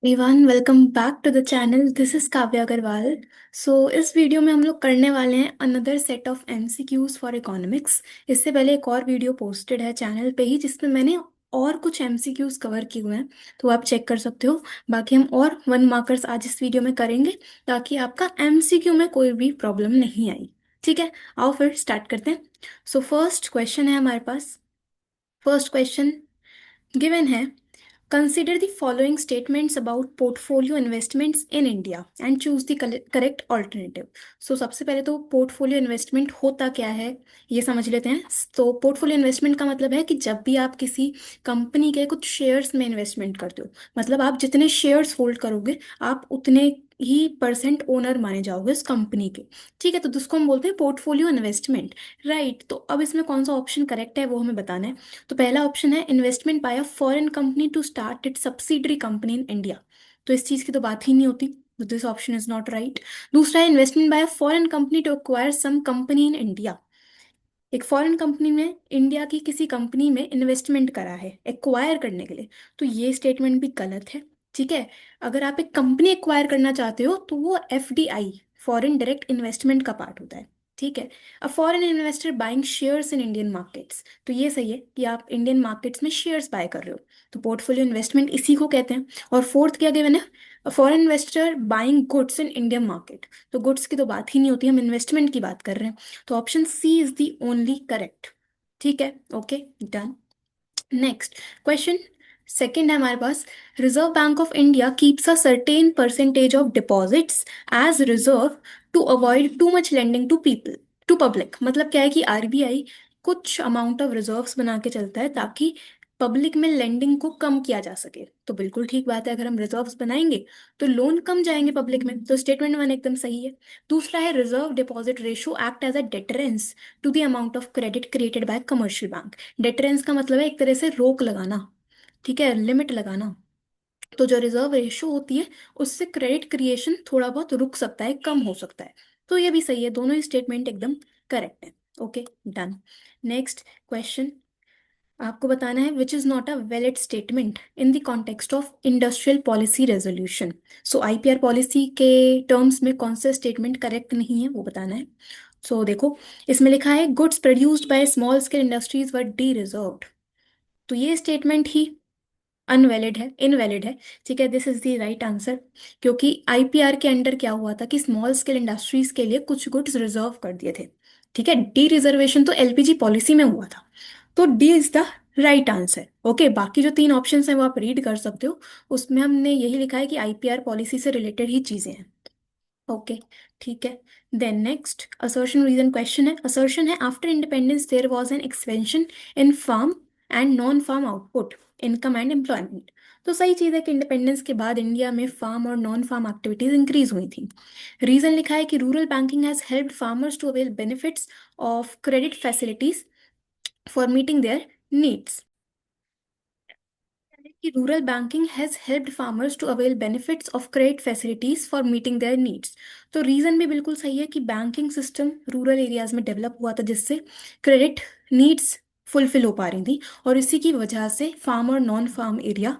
Everyone welcome back to the channel. This is Kavya Agarwal. इस वीडियो में हम लोग करने वाले हैं another set of MCQs for economics. इससे पहले एक और वीडियो पोस्टेड है चैनल पे ही जिसमें मैंने और कुछ एमसीक्यूज कवर किए हुए हैं, तो आप चेक कर सकते हो। बाकी हम और 1 मार्कर्स आज इस वीडियो में करेंगे ताकि आपका एमसीक्यू में कोई भी प्रॉब्लम नहीं आई। ठीक है, आओ फिर स्टार्ट करते हैं। फर्स्ट क्वेश्चन है हमारे पास। फर्स्ट क्वेश्चन गिवन है, consider the following statements about portfolio investments in India and choose the correct alternative. सबसे पहले तो पोर्टफोलियो इन्वेस्टमेंट होता क्या है ये समझ लेते हैं। तो पोर्टफोलियो इन्वेस्टमेंट का मतलब है कि जब भी आप किसी कंपनी के कुछ शेयर्स में इन्वेस्टमेंट करते हो, मतलब आप जितने शेयर्स होल्ड करोगे आप उतने ही परसेंट ओनर माने जाओगे उस कंपनी के। ठीक है, तो जिसको हम बोलते हैं पोर्टफोलियो इन्वेस्टमेंट। राइट, तो अब इसमें कौन सा ऑप्शन करेक्ट है वो हमें बताना है। तो पहला ऑप्शन है investment by a foreign company to start it subsidiary company in India. तो इस चीज की तो बात ही नहीं होती, तो this option is not right. दूसरा है investment by a foreign company to acquire some company in India. एक फॉरेन कंपनी में इंडिया की किसी कंपनी में इन्वेस्टमेंट करा है एक्वायर करने के लिए, तो ये स्टेटमेंट भी गलत है। ठीक है, अगर आप एक कंपनी एक्वायर करना चाहते हो तो वो एफडीआई, फॉरेन डायरेक्ट इन्वेस्टमेंट का पार्ट होता है। ठीक है, a foreign investor buying shares in Indian markets, तो ये सही है कि आप इंडियन मार्केट्स में शेयर्स बाय कर रहे हो, तो पोर्टफोलियो इन्वेस्टमेंट इसी को कहते हैं। और फोर्थ क्या गिवन है, foreign investor buying goods in Indian market, तो गुड्स की तो बात ही नहीं होती, हम इन्वेस्टमेंट की बात कर रहे हैं। तो option C is the only correct. ठीक है, okay, done. Next question second है हमारे पास। Reserve Bank of India keeps a certain percentage of deposits as reserve to avoid too much lending to people to public. मतलब क्या है कि RBI कुछ अमाउंट ऑफ रिजर्व्स बना के चलता है ताकि पब्लिक में लेंडिंग को कम किया जा सके। तो बिल्कुल ठीक बात है, अगर हम रिजर्व्स बनाएंगे तो लोन कम जाएंगे पब्लिक में, तो स्टेटमेंट वन एकदम सही है। दूसरा है reserve deposit ratio act as a deterrence to the amount of credit created by commercial bank. Deterrence का मतलब है एक तरह से रोक लगाना, ठीक है, लिमिट लगाना। तो जो रिजर्व रेशो होती है उससे क्रेडिट क्रिएशन थोड़ा बहुत रुक सकता है, कम हो सकता है। तो ये भी सही है, दोनों ही स्टेटमेंट एकदम करेक्ट है। Okay, done. नेक्स्ट क्वेश्चन आपको बताना है which is not a valid statement in the context of industrial policy resolution. IPR policy के टर्म्स में कौन सा स्टेटमेंट करेक्ट नहीं है वो बताना है। देखो, इसमें लिखा है goods produced by small scale industries were D reserved, तो ये स्टेटमेंट ही अनवैलिड है, इनवैलिड है। ठीक है, this is the right answer, क्योंकि आईपीआर के अंडर क्या हुआ था कि स्मॉल स्केल इंडस्ट्रीज के लिए कुछ गुड्स रिजर्व कर दिए थे। ठीक है, डी रिजर्वेशन तो एलपीजी पॉलिसी में हुआ था, तो D is the right answer. Okay, बाकी जो तीन ऑप्शंस हैं वो आप रीड कर सकते हो, उसमें हमने यही लिखा है कि आईपीआर पॉलिसी से रिलेटेड ही चीजें हैं। ओके, ठीक है। Then next assertion reason question है। असर्शन है after independence there was an expansion in farm and non farm output, income and employment. तो सही चीज़ है कि इंडिपेंडेंस के बाद इंडिया में फार्म और नॉन फार्म एक्टिविटीज इंक्रीज हुई थी। रीजन लिखा है कि rural banking has helped farmers to avail benefits of credit facilities for meeting their needs, कि rural banking has helped farmers to avail benefits of credit facilities for meeting their needs. तो reason भी बिल्कुल सही है कि banking system rural areas में develop हुआ था जिससे क्रेडिट नीड्स फुलफिल हो पा रही थी, और इसी की वजह से फार्म और नॉन फार्म एरिया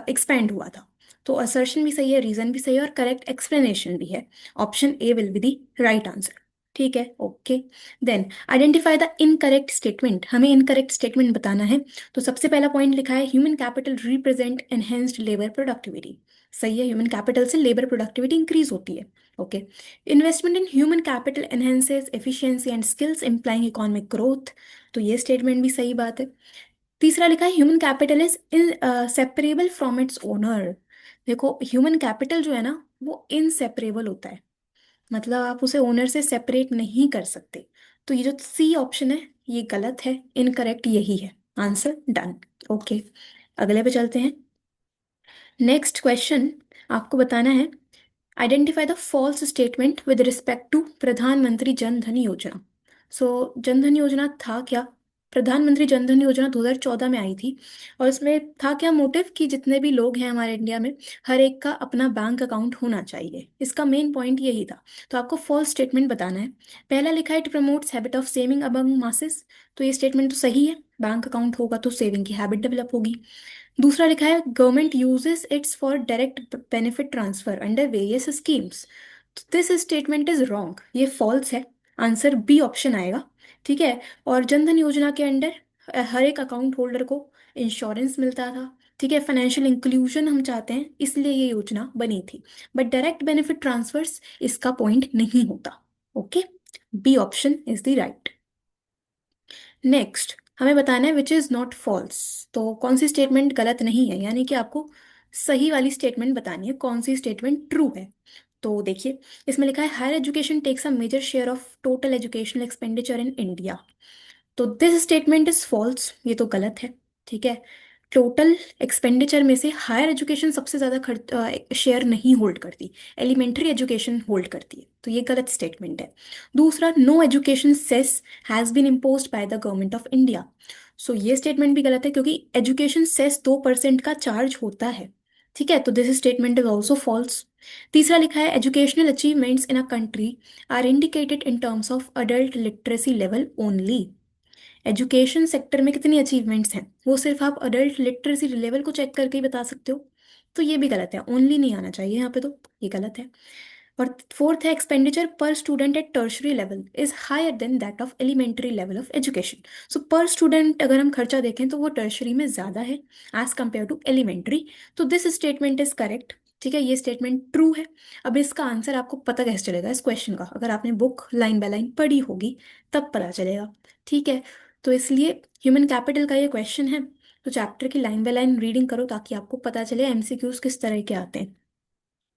एक्सपेंड हुआ था। तो असर्शन भी सही है, रीजन भी सही है, और करेक्ट एक्सप्लेनेशन भी है। Option A will be the right answer. ठीक है, okay. Then identify the incorrect statement, हमें इनकरेक्ट स्टेटमेंट बताना है। तो सबसे पहला पॉइंट लिखा है human capital represent enhanced labour productivity. सही है, ह्यूमन कैपिटल से लेबर प्रोडक्टिविटी इंक्रीज होती है। Okay, investment in human capital enhances efficiency and skills implying economic growth, तो ये स्टेटमेंट भी सही बात है। तीसरा लिखा है human capital is separable from its owner. देखो, ह्यूमन कैपिटल जो है ना वो इनसेपरेबल होता है, मतलब आप उसे ओनर से सेपरेट नहीं कर सकते। तो ये जो सी ऑप्शन है ये गलत है, इनकरेक्ट यही है आंसर। डन। ओके, अगले पे चलते हैं। नेक्स्ट क्वेश्चन आपको बताना है identify the false statement with respect to Pradhan Mantri Jan धन योजना। जन धन योजना था क्या? प्रधानमंत्री जनधन योजना 2014 में आई थी। और इसमें था क्या मोटिव कि जितने भी लोग हैं हमारे इंडिया में, हर एक का अपना बैंक अकाउंट होना चाहिए। इसका मेन पॉइंट यही था। तो आपको फॉल्स स्टेटमेंट बताना है। पहला लिखा है it promotes habit of saving among masses. तो ये स्टेटमेंट तो सही है, बैंक अकाउंट होगा तो सेविंग की हैबिट डेवलप होगी। दूसरा लिखा है government uses it's for direct benefit transfer under various schemes. This statement is wrong, ये फॉल्स है। आंसर बी ऑप्शन आएगा। ठीक है। और जनधन योजना के अंडर हर एक अकाउंट होल्डर को इंश्योरेंस मिलता था। ठीक है, फाइनेंशियल इंक्लूजन हम चाहते हैं इसलिए ये योजना बनी थी। बट डायरेक्ट बेनिफिट ट्रांसफर्स इसका पॉइंट नहीं होता। Okay, B option is the right. Next हमें बताना है विच इज नॉट फॉल्स। तो कौन सी स्टेटमेंट गलत नहीं है, यानी कि आपको सही वाली स्टेटमेंट बतानी है, कौन सी स्टेटमेंट ट्रू है। तो देखिए, इसमें लिखा है higher education takes a major share of total educational expenditure in India. तो दिस स्टेटमेंट इज फॉल्स, ये तो गलत है। ठीक है, टोटल एक्सपेंडिचर में से हायर एजुकेशन सबसे ज़्यादा खर्च शेयर नहीं होल्ड करती, एलिमेंट्री एजुकेशन होल्ड करती है। तो ये गलत स्टेटमेंट है। दूसरा, no education cess has been imposed by the government of India. So ये स्टेटमेंट भी गलत है क्योंकि एजुकेशन सेस 2% का चार्ज होता है। ठीक है, तो this statement is also false. तीसरा लिखा है educational achievements in a country are indicated in terms of adult literacy level only. Education sector में कितनी अचीवमेंट्स हैं वो सिर्फ आप अडल्ट लिटरेसी लेवल को चेक करके ही बता सकते हो। तो ये भी गलत है, ओनली नहीं आना चाहिए यहाँ पे, तो ये गलत है। और फोर्थ है expenditure per student at tertiary level is higher than that of elementary level of education. So per student अगर हम खर्चा देखें तो वो टर्शरी में ज़्यादा है एज कम्पेयर टू एलिमेंट्री। तो दिस स्टेटमेंट इज करेक्ट। ठीक है, ये स्टेटमेंट ट्रू है। अब इसका आंसर आपको पता कैसे चलेगा इस क्वेश्चन का, अगर आपने बुक लाइन बाय लाइन पढ़ी होगी तब पता चलेगा। ठीक है, तो इसलिए ह्यूमन कैपिटल का ये क्वेश्चन है, तो चैप्टर की लाइन बाय लाइन रीडिंग करो ताकि आपको पता चले एमसीक्यूज किस तरह के आते हैं।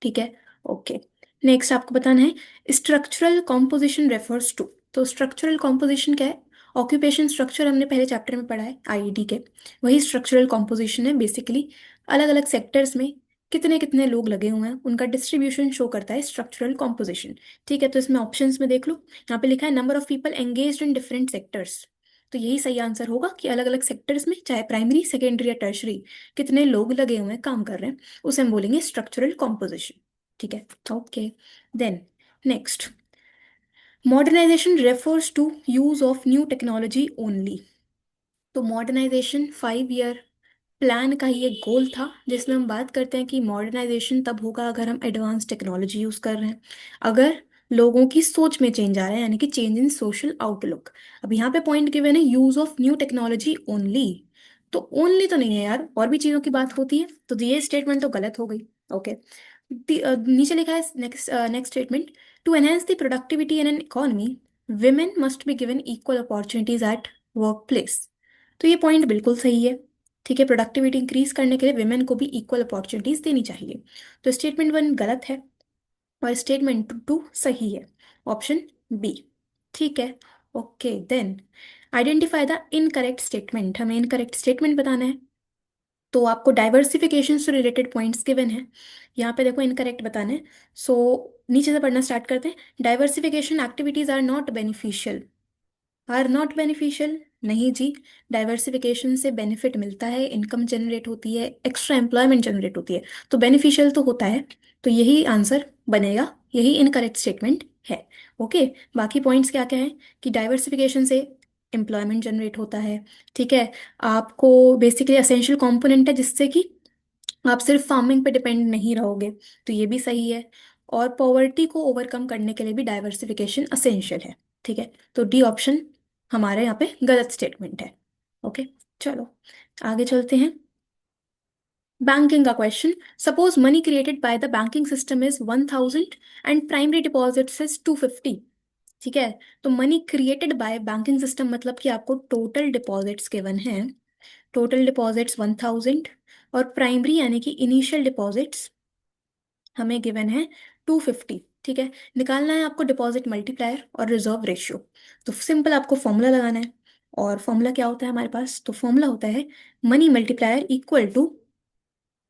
ठीक है, ओके। नेक्स्ट आपको बताना है स्ट्रक्चरल कॉम्पोजिशन रेफर्स टू। तो स्ट्रक्चरल कॉम्पोजिशन क्या है? ऑक्यूपेशन स्ट्रक्चर हमने पहले चैप्टर में पढ़ा है आईईडी के, वही स्ट्रक्चरल कॉम्पोजिशन है बेसिकली। अलग अलग सेक्टर्स में कितने कितने लोग लगे हुए हैं उनका डिस्ट्रीब्यूशन शो करता है स्ट्रक्चरल कॉम्पोजिशन। ठीक है, तो इसमें ऑप्शंस में देख लो, यहाँ पे लिखा है number of people engaged in different sectors. तो यही सही आंसर होगा कि अलग अलग सेक्टर्स में, चाहे प्राइमरी सेकेंडरी या टर्शरी, कितने लोग लगे हुए हैं काम कर रहे हैं, उसे हम बोलेंगे स्ट्रक्चरल कॉम्पोजिशन। ठीक है, okay. Then next, modernisation refers to use of new technology only. तो मॉडर्नाइजेशन 5 ईयर प्लान का ही एक गोल था जिसमें हम बात करते हैं कि मॉडर्नाइजेशन तब होगा अगर हम एडवांस टेक्नोलॉजी यूज़ कर रहे हैं, अगर लोगों की सोच में चेंज आ रहा है, यानी कि चेंज इन सोशल आउटलुक। अब यहाँ पे पॉइंट गिवन है use of new technology only. तो ओनली तो नहीं है यार, और भी चीज़ों की बात होती है, तो ये स्टेटमेंट तो गलत हो गई। ओके, नीचे लिखा है next next statement, to enhance the productivity in an economy women must be given equal opportunities at work place. तो ये पॉइंट बिल्कुल सही है। ठीक है, प्रोडक्टिविटी इंक्रीज करने के लिए विमेन को भी इक्वल अपॉर्चुनिटीज देनी चाहिए। तो स्टेटमेंट 1 गलत है और स्टेटमेंट 2 सही है, ऑप्शन बी। ठीक है, okay. Then identify the incorrect statement, हमें इनकरेक्ट स्टेटमेंट बताना है। तो आपको डाइवर्सिफिकेशन से रिलेटेड पॉइंट्स गिवन है, यहाँ पे देखो इनकरेक्ट बताना है। सो नीचे से पढ़ना स्टार्ट करते हैं। Diversification activities are not beneficial. Are not beneficial नहीं जी, डाइवर्सिफिकेशन से बेनिफिट मिलता है, इनकम जनरेट होती है, एक्स्ट्रा एम्प्लॉयमेंट जनरेट होती है, तो बेनिफिशियल तो होता है। तो यही आंसर बनेगा, यही इनकरेक्ट स्टेटमेंट है। ओके, बाकी पॉइंट्स क्या क्या है कि डाइवर्सिफिकेशन से एम्प्लॉयमेंट जनरेट होता है। ठीक है, आपको बेसिकली असेंशियल कंपोनेंट है जिससे कि आप सिर्फ फार्मिंग पे डिपेंड नहीं रहोगे, तो ये भी सही है। और पॉवर्टी को ओवरकम करने के लिए भी डाइवर्सिफिकेशन असेंशियल है। ठीक है, तो डी ऑप्शन हमारे यहाँ पे गलत स्टेटमेंट है। ओके, चलो आगे चलते हैं। बैंकिंग का question, suppose money created by the banking system is 1000 and primary deposits is 250। ठीक है, तो money created by banking system मतलब कि आपको टोटल डिपॉजिट्स गिवन है, टोटल डिपॉजिट्स 1000 और प्राइमरी यानी कि इनिशियल डिपॉजिट्स हमें गिवन है 250। ठीक है, निकालना है आपको डिपॉजिट मल्टीप्लायर और रिजर्व रेशियो। तो सिंपल आपको फॉर्मूला लगाना है, और फॉर्मूला क्या होता है हमारे पास? तो फॉर्मूला होता है money multiplier equal to,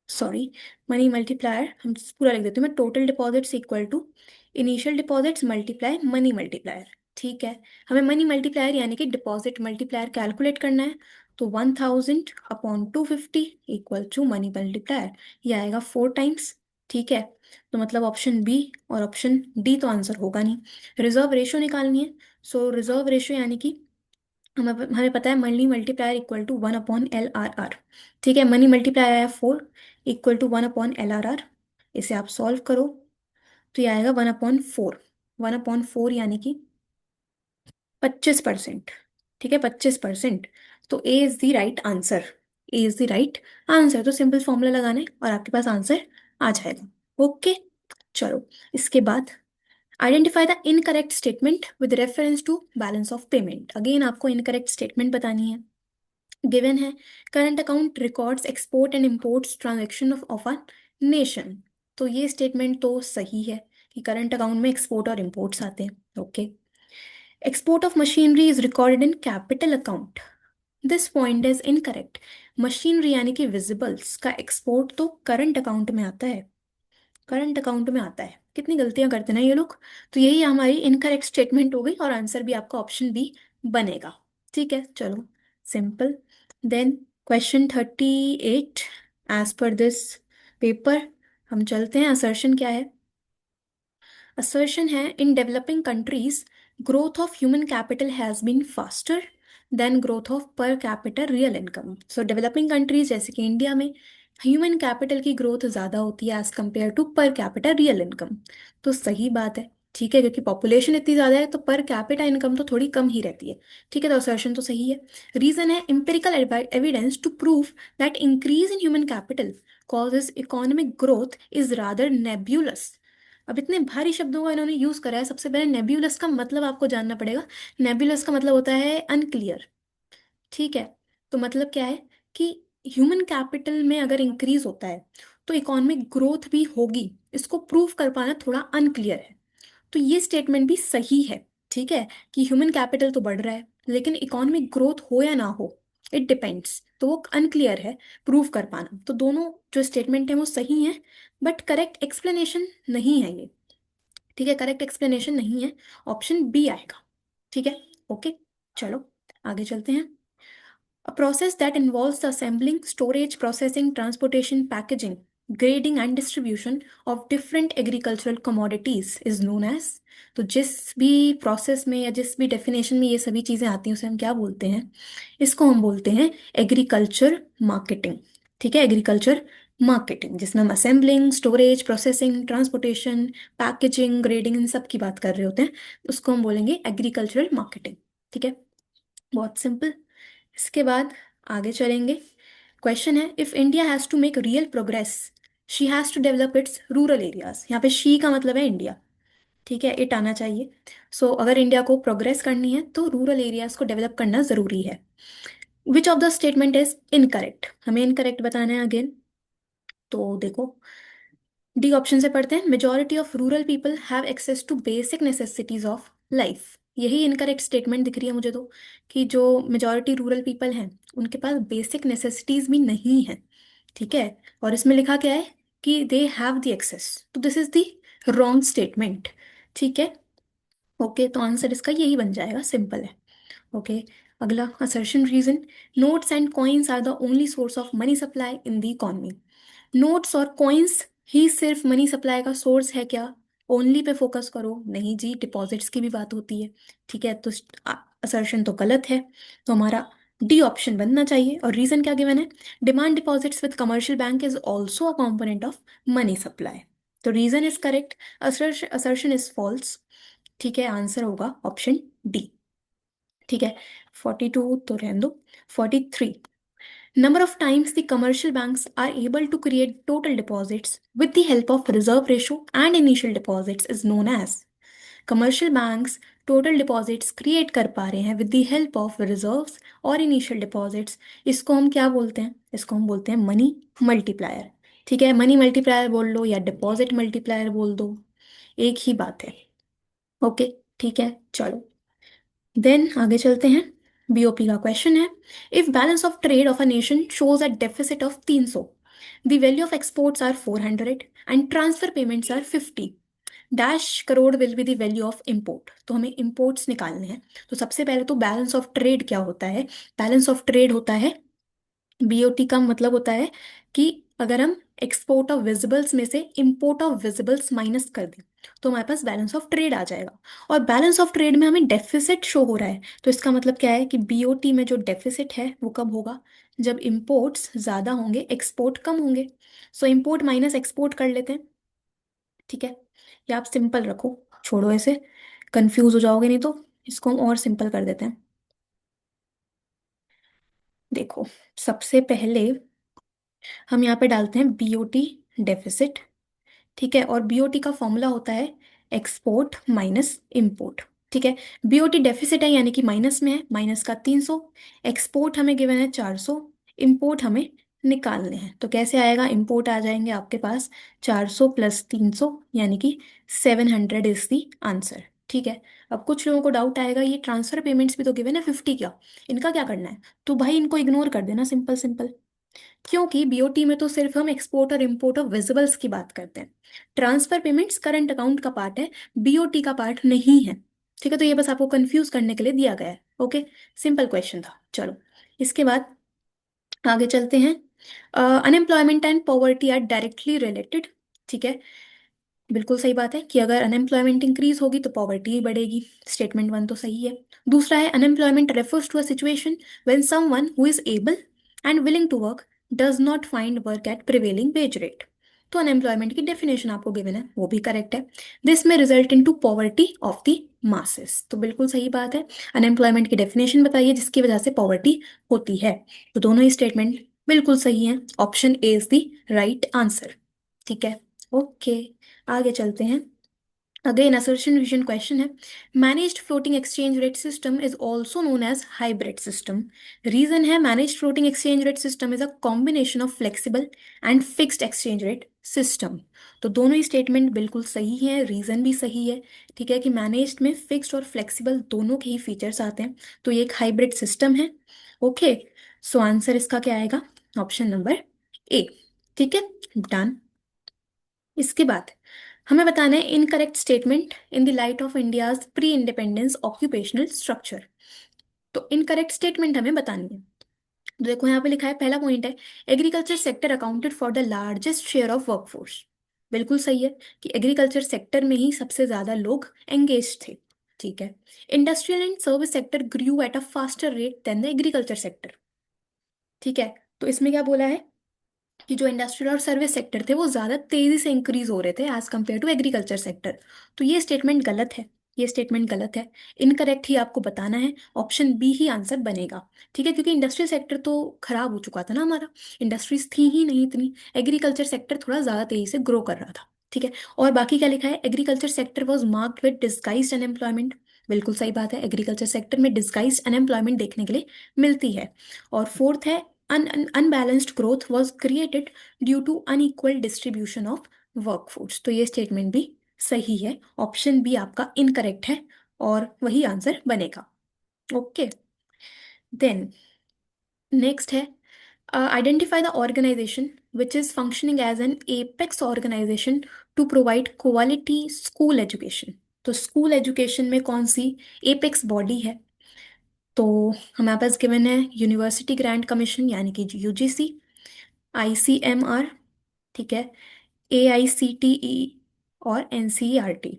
sorry, money multiplier हम पूरा लिख देते हैं, मैं total deposits equal to initial deposits multiply money multiplier. ठीक है, हमें मनी मल्टीप्लायर यानी कि डिपॉजिट मल्टीप्लायर कैलकुलेट करना है। तो 1000 upon 250 equal to money multiplier, ये आएगा 4 टाइम्स। ठीक है, तो मतलब ऑप्शन बी और ऑप्शन डी तो आंसर होगा नहीं। रिजर्व रेशो निकालनी है। सो रिजर्व रेशो यानी कि हमें पता है money multiplier equal to 1/LRR। ठीक है, मनी मल्टीप्लायर आया 4 इक्वल टू 1/LRR। इसे आप सॉल्व करो तो ये आएगा 1/4। 1/4 यानी कि 25%। ठीक है, 25%। तो A is the right answer. A is the right answer. तो सिंपल फॉर्मूला लगाना है और आपके पास आंसर आ जाएगा। ओके, चलो इसके बाद identify the incorrect statement with reference to balance of payment. Again आपको इनकरेक्ट स्टेटमेंट बतानी है। गिवन है current account records export and imports transaction of a nation. तो ये स्टेटमेंट तो सही है कि करंट अकाउंट में एक्सपोर्ट और इंपोर्ट्स आते हैं। Okay, export of machinery is recorded in capital account. This point is incorrect. Machinery यानी कि विजिबल्स का एक्सपोर्ट तो करंट अकाउंट में आता है। करंट अकाउंट में आता है। कितनी गलतियां करते हैं ना ये लोग। तो यही हमारी इनकरेक्ट स्टेटमेंट हो गई और आंसर भी आपका ऑप्शन बी बनेगा। ठीक है, चलो simple. Then question 38 as per this paper हम चलते हैं। असर्शन क्या है? असर्शन है in developing countries growth of human capital has been faster than growth of per capita real income. So developing countries जैसे कि इंडिया में ह्यूमन कैपिटल की ग्रोथ ज़्यादा होती है एज कंपेयर टू पर कैपिटल रियल इनकम। तो सही बात है। ठीक है, क्योंकि पॉपुलेशन इतनी ज़्यादा है तो पर कैपिटा इनकम तो थोड़ी कम ही रहती है। ठीक है, तो असर्शन तो सही है। रीज़न है empirical evidence to prove that increase in human capital causes economic growth is rather nebulous. अब इतने भारी शब्दों का इन्होंने यूज करा है। सबसे पहले नेब्यूलस का मतलब आपको जानना पड़ेगा। नेब्यूलस का मतलब होता है अनक्लियर। ठीक है, तो मतलब क्या है कि ह्यूमन कैपिटल में अगर इंक्रीज होता है तो इकोनॉमिक ग्रोथ भी होगी। इसको प्रूव कर पाना थोड़ा अनक्लियर है। तो ये स्टेटमेंट भी सही है। ठीक है, कि ह्यूमन कैपिटल तो बढ़ रहा है लेकिन इकोनॉमिक ग्रोथ हो या ना हो, इट डिपेंड्स, तो वो अनक्लियर है प्रूव कर पाना। तो दोनों जो स्टेटमेंट है वो सही है बट करेक्ट एक्सप्लेनेशन नहीं है ये। ठीक है, करेक्ट एक्सप्लेनेशन नहीं है। ऑप्शन बी आएगा। ठीक है, ओके, चलो आगे चलते हैं। A process that involves the assembling, storage, processing, transportation, packaging, grading and distribution of different agricultural commodities is known as। तो जिस भी प्रोसेस में या जिस भी डेफिनेशन में ये सभी चीज़ें आती हैं उसे हम क्या बोलते हैं? इसको हम बोलते हैं एग्रीकल्चर मार्केटिंग। ठीक है, एग्रीकल्चर मार्केटिंग जिसमें हम assembling, storage, processing, transportation, packaging, grading इन सब की बात कर रहे होते हैं। उसको हम बोलेंगे एग्रीकल्चरल मार्केटिंग। ठीक है, बहुत सिंपल। इसके बाद आगे चलेंगे। क्वेश्चन है if India has to make real progress she has to develop its rural areas. यहाँ पे शी का मतलब है इंडिया। ठीक है, इट आना चाहिए। सो अगर इंडिया को प्रोग्रेस करनी है तो रूरल एरियाज को डेवलप करना जरूरी है। Which of the statement is incorrect? हमें इनकरेक्ट बताना है अगेन। तो देखो, डी ऑप्शन से पढ़ते हैं। Majority of rural people have access to basic necessities of life. यही इनकरेक्ट स्टेटमेंट दिख रही है मुझे तो, कि जो मेजॉरिटी रूरल पीपल हैं उनके पास बेसिक नेसेसिटीज भी नहीं है। ठीक है, और इसमें लिखा क्या है कि दे हैव द एक्सेस। तो this is the wrong statement. ठीक है, ओके, तो आंसर इसका यही बन जाएगा, सिंपल है। ओके, अगला assertion reason. Notes and coins are the only source of money supply in the economy. Notes और कॉइन्स ही सिर्फ मनी सप्लाई का सोर्स है क्या? ओनली पे फोकस करो, नहीं जी, डिपॉजिट्स की भी बात होती है। ठीक है, तो असर्शन तो गलत है। तो हमारा डी ऑप्शन बनना चाहिए। और रीजन क्या गिवन है? Demand deposits with commercial bank is also a component of money supply. तो reason is correct, assertion is false. ठीक है, आंसर होगा ऑप्शन डी। ठीक है, 42 तो रहने दो। 43, number of times the commercial banks are able to create total deposits with the help of reserve ratio and initial deposits is known as। commercial banks total deposits create कर पा रहे हैं with the help of reserves और initial deposits। इसको हम क्या बोलते हैं? इसको हम बोलते हैं मनी मल्टीप्लायर। ठीक है, मनी मल्टीप्लायर बोल लो या डिपॉजिट मल्टीप्लायर बोल दो, एक ही बात है। ओके, ठीक है, चलो देन आगे चलते हैं। बीओपी का क्वेश्चन है if balance of trade of a nation shows a deficit of 300, the value of exports are 400 and transfer payments are 50, dash crore will be the value of import, तो हमें इम्पोर्ट्स निकालने हैं। तो सबसे पहले तो बैलेंस ऑफ ट्रेड क्या होता है? बैलेंस ऑफ ट्रेड होता है, बीओटी का मतलब होता है कि अगर हम एक्सपोर्ट ऑफ विजिबल्स में से इंपोर्ट ऑफ विजिबल्स माइनस कर दें तो हमारे पास बैलेंस ऑफ ट्रेड आ जाएगा। और बैलेंस ऑफ ट्रेड में हमें डेफिसिट शो हो रहा है, तो इसका मतलब क्या है कि बीओटी में जो डेफिसिट है वो कब होगा? जब इंपोर्ट्स ज्यादा होंगे, एक्सपोर्ट कम होंगे। सो इंपोर्ट माइनस एक्सपोर्ट कर लेते हैं, ठीक है। या आप सिंपल रखो, छोड़ो ऐसे, कंफ्यूज हो जाओगे नहीं तो। इसको हम और सिंपल कर देते हैं। देखो, सबसे पहले हम यहाँ पे डालते हैं बीओटी डेफिसिट, ठीक है। और बीओटी का फॉर्मूला होता है एक्सपोर्ट माइनस इंपोर्ट, ठीक है। बीओटी डेफिसिट है यानी कि माइनस में है, माइनस का 300। एक्सपोर्ट हमें गिवन है 400, इंपोर्ट हमें निकालने हैं। तो कैसे आएगा? इंपोर्ट आ जाएंगे आपके पास 400 प्लस 300 यानी कि 700 इज द आंसर, ठीक है। अब कुछ लोगों को डाउट आएगा, ये ट्रांसफर पेमेंट्स भी तो गिवन है 50 का, इनका क्या करना है? तो भाई इनको इग्नोर कर देना, सिंपल सिंपल। क्योंकि बीओटी में तो सिर्फ हम एक्सपोर्ट और इंपोर्ट ऑफ विजिबल्स की बात करते हैं। ट्रांसफर पेमेंट्स करंट अकाउंट का पार्ट है, बीओटी का पार्ट नहीं है, ठीक है। तो ये बस आपको कंफ्यूज करने के लिए दिया गया है, ओके। सिंपल क्वेश्चन था, चलो। इसके बाद आगे चलते हैं। Unemployment and poverty are directly related, ठीक है। बिल्कुल सही बात है कि अगर अनएम्प्लॉयमेंट इंक्रीज होगी तो पॉवर्टी ही बढ़ेगी। स्टेटमेंट वन तो सही है। दूसरा है unemployment refers to a situation when someone who is able and willing to work does not find work at prevailing wage rate. तो अनएम्प्लॉयमेंट की डेफिनेशन आपको गिवन है, वो भी करेक्ट है। दिस में result in to poverty of the masses, तो बिल्कुल सही बात है। अनएम्प्लॉयमेंट की डेफिनेशन बताइए जिसकी वजह से पॉवर्टी होती है। तो दोनों ही स्टेटमेंट बिल्कुल सही है, option A is the right answer, ठीक है। ओके, आगे चलते हैं। अगेन assertion vision क्वेश्चन है, managed floating exchange rate system is also known as hybrid system. Reason है managed floating exchange rate system is a combination of flexible and fixed exchange rate system. तो दोनों ही statement बिल्कुल सही है, reason भी सही है, ठीक है। कि मैनेज्ड में फिक्स्ड और फ्लेक्सिबल दोनों के ही फीचर्स आते हैं, तो ये एक हाइब्रिड सिस्टम है, ओके। सो आंसर इसका क्या आएगा? ऑप्शन नंबर ए, ठीक है, डन। इसके बाद हमें बताना है incorrect statement in the light of India's pre independence occupational structure. तो इनकरेक्ट स्टेटमेंट हमें बतानी है। तो देखो यहाँ पे लिखा है, पहला पॉइंट है agriculture sector accounted for the largest share of workforce. बिल्कुल सही है कि एग्रीकल्चर सेक्टर में ही सबसे ज्यादा लोग एंगेज थे, ठीक है। Industrial and service sector grew at a faster rate than the agriculture sector, ठीक है। तो इसमें क्या बोला है कि जो इंडस्ट्रियल और सर्विस सेक्टर थे वो ज़्यादा तेज़ी से इंक्रीज हो रहे थे as compared to agriculture sector. तो ये स्टेटमेंट गलत है, ये स्टेटमेंट गलत है। इनकरेक्ट ही आपको बताना है, ऑप्शन बी ही आंसर बनेगा, ठीक है। क्योंकि इंडस्ट्रियल सेक्टर तो खराब हो चुका था ना हमारा, इंडस्ट्रीज थी ही नहीं इतनी। एग्रीकल्चर सेक्टर थोड़ा ज़्यादा तेज़ी से ग्रो कर रहा था, ठीक है। और बाकी क्या लिखा है, agriculture sector was marked with disguised unemployment. बिल्कुल सही बात है, एग्रीकल्चर सेक्टर में डिस्गाइज्ड अनएम्प्लॉयमेंट देखने के लिए मिलती है। और फोर्थ है unbalanced growth was created due to unequal distribution of workforce। तो ये स्टेटमेंट भी सही है, ऑप्शन बी आपका इनकरेक्ट है और वही आंसर बनेगा, ओके। देन नेक्स्ट है identify the organisation which is functioning as an apex organisation to provide quality school education. तो स्कूल एजुकेशन में कौन सी एपेक्स बॉडी है? तो हमारे पास गिवन है यूनिवर्सिटी ग्रांट कमीशन यानी कि यूजीसी, आईसीएमआर, ठीक है, एआईसीटीई और एनसीईआरटी।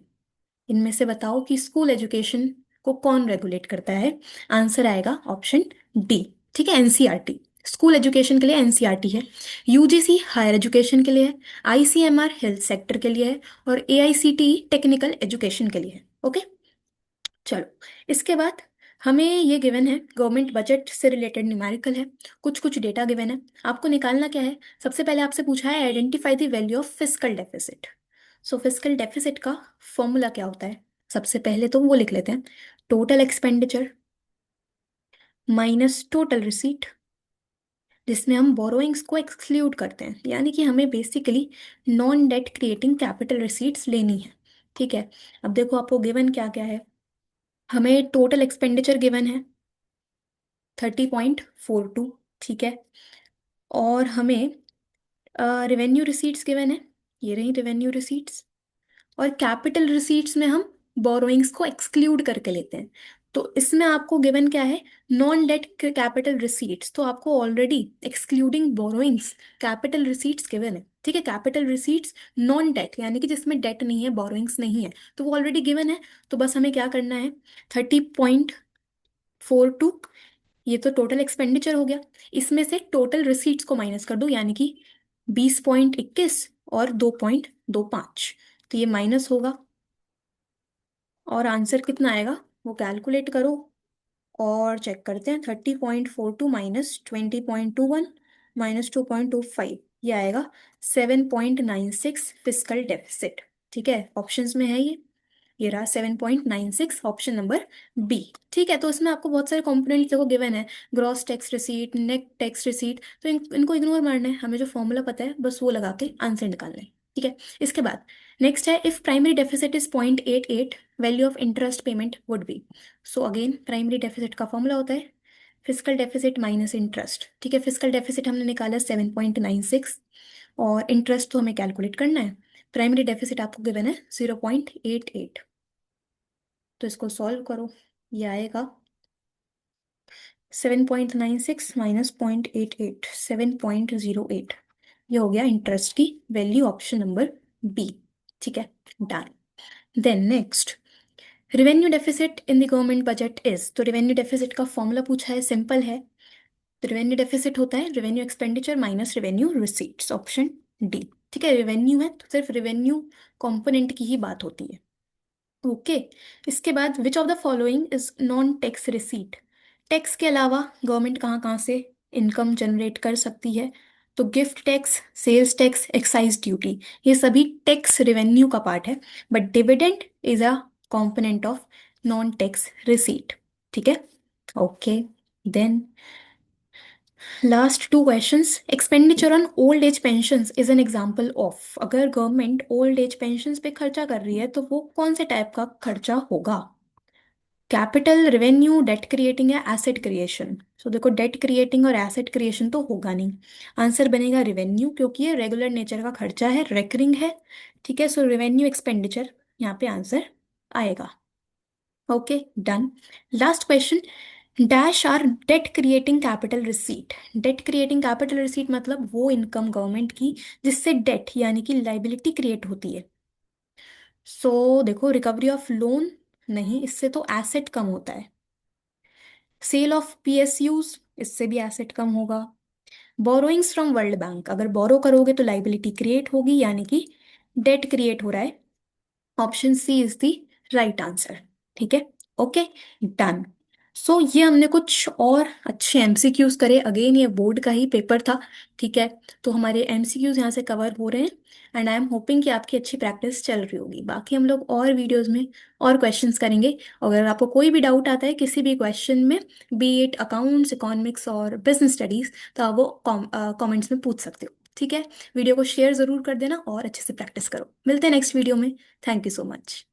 इनमें से बताओ कि स्कूल एजुकेशन को कौन रेगुलेट करता है? आंसर आएगा ऑप्शन डी, ठीक है, एनसीईआरटी। स्कूल एजुकेशन के लिए एनसीईआरटी है, यूजीसी हायर एजुकेशन के लिए है, आईसीएमआर हेल्थ सेक्टर के लिए है और एआईसीटीई टेक्निकल एजुकेशन के लिए है, ओके। चलो, इसके बाद हमें ये गिवन है गवर्नमेंट बजट से रिलेटेड न्यूमेरिकल है, कुछ कुछ डेटा गिवन है, आपको निकालना क्या है? सबसे पहले आपसे पूछा है identify the value of fiscal deficit. So fiscal deficit का फॉर्मूला क्या होता है? सबसे पहले तो वो लिख लेते हैं, total expenditure minus total receipt, जिसमें हम बोरोइंग्स को एक्सक्लूड करते हैं, यानी कि हमें basically non debt creating capital receipts लेनी है, ठीक है। अब देखो आपको गिवन क्या क्या है, हमें टोटल एक्सपेंडिचर गिवन है 30.42, ठीक है। और हमें रेवेन्यू रिसीट्स गिवन है, ये रही रेवेन्यू रिसीट्स। और कैपिटल रिसीट्स में हम बोरोइंग्स को एक्सक्लूड करके लेते हैं। तो इसमें आपको गिवन क्या है, नॉन डेट कैपिटल रिसीट्स, तो आपको already excluding borrowings capital receipts given है। ठीक है, कैपिटल रिसीट्स नॉन डेट यानी कि जिसमें डेट नहीं है, बोरोइंग्स नहीं है, तो वो ऑलरेडी गिवन है। तो बस हमें क्या करना है, 30.42, ये तो टोटल एक्सपेंडिचर हो गया, इसमें से टोटल रिसीट्स को माइनस कर दो, यानी कि 20.21 और 2.25, तो ये माइनस होगा और आंसर कितना आएगा वो कैलकुलेट करो और चेक करते हैं। 30.42 माइनस 20.21 माइनस 2.25, ये आएगा 7.96 फिजिकल डेफिसिट। ठीक है, ऑप्शंस में है ये रहा 7.96, ऑप्शन नंबर बी। ठीक है, तो इसमें आपको बहुत सारे कंपोनेंट्स देखो गिवन है, gross tax receipt, net tax receipt, तो इनको इग्नोर मारना है, हमें जो फॉर्मूला पता है बस वो लगा के आंसर निकालना है। ठीक है, इसके बाद नेक्स्ट है, if primary deficit is 0.88, value of interest payment would be. So again primary deficit का फॉर्मूला होता है फिजिकल डेफिसिट माइनस इंटरेस्ट। ठीक है, फिजिकल डेफिसिट हमने निकाला 7.96 और इंटरेस्ट तो हमें कैलकुलेट करना है। प्राइमरी डेफिसिट आपको गिवन है 0.88, तो इसको सॉल्व करो, ये आएगा 7.96 माइनस 0.88, 7.08, ये हो गया इंटरेस्ट की वैल्यू, ऑप्शन नंबर बी। ठीक है, done. Then next, revenue deficit in the government budget is, तो रेवेन्यू डेफिसिट का फॉर्मूला पूछा है, सिंपल है। तो रेवेन्यू डेफिसिट होता है revenue expenditure minus revenue receipts, option D. ठीक है, रेवेन्यू है तो सिर्फ रेवेन्यू कंपोनेंट की ही बात होती है। ओके, इसके बाद which of the following is non tax receipt, tax के अलावा गवर्नमेंट कहाँ कहाँ से इनकम जनरेट कर सकती है, तो gift tax, sales tax, excise duty, ये सभी टैक्स रेवेन्यू का पार्ट है, but dividend is a component of non tax receipt. ठीक है, okay. Then last two questions, expenditure on old age pensions is an example of, अगर government old age pensions पे खर्चा कर रही है तो वो कौन से टाइप का खर्चा होगा, कैपिटल, रेवेन्यू, डेट क्रिएटिंग या एसेट क्रिएशन। सो देखो डेट क्रिएटिंग और एसेट क्रिएशन तो होगा नहीं, आंसर बनेगा रेवेन्यू, क्योंकि ये रेगुलर नेचर का खर्चा है, रेकरिंग है। ठीक है, सो रेवेन्यू एक्सपेंडिचर यहाँ पे आंसर आएगा। Okay, done. Last question, dash are debt creating capital receipt, debt creating capital receipt मतलब वो इनकम गवर्नमेंट की जिससे डेट यानी कि लाइबिलिटी क्रिएट होती है। सो देखो रिकवरी ऑफ लोन नहीं, इससे तो एसेट कम होता है। सेल ऑफ पीएसयूज, इससे भी एसेट कम होगा। बोरोइंग्स फ्रॉम वर्ल्ड बैंक, अगर बोरो करोगे तो लाइबिलिटी क्रिएट होगी, यानी कि डेट क्रिएट हो रहा है, option C is the right answer. ठीक है, ओके, डन। सो ये हमने कुछ और अच्छे एमसीक्यूज करे, अगेन ये बोर्ड का ही पेपर था। ठीक है, तो हमारे एमसीक्यूज यहाँ से कवर हो रहे हैं एंड आई एम होपिंग कि आपकी अच्छी प्रैक्टिस चल रही होगी। बाकी हम लोग और वीडियोस में और क्वेश्चंस करेंगे। अगर आपको कोई भी डाउट आता है किसी भी क्वेश्चन में, बी इट अकाउंट्स, इकोनॉमिक्स और बिजनेस स्टडीज, तो आप वो कमेंट्स में पूछ सकते हो। ठीक है, वीडियो को शेयर ज़रूर कर देना और अच्छे से प्रैक्टिस करो। मिलते हैं नेक्स्ट वीडियो में। Thank you so much.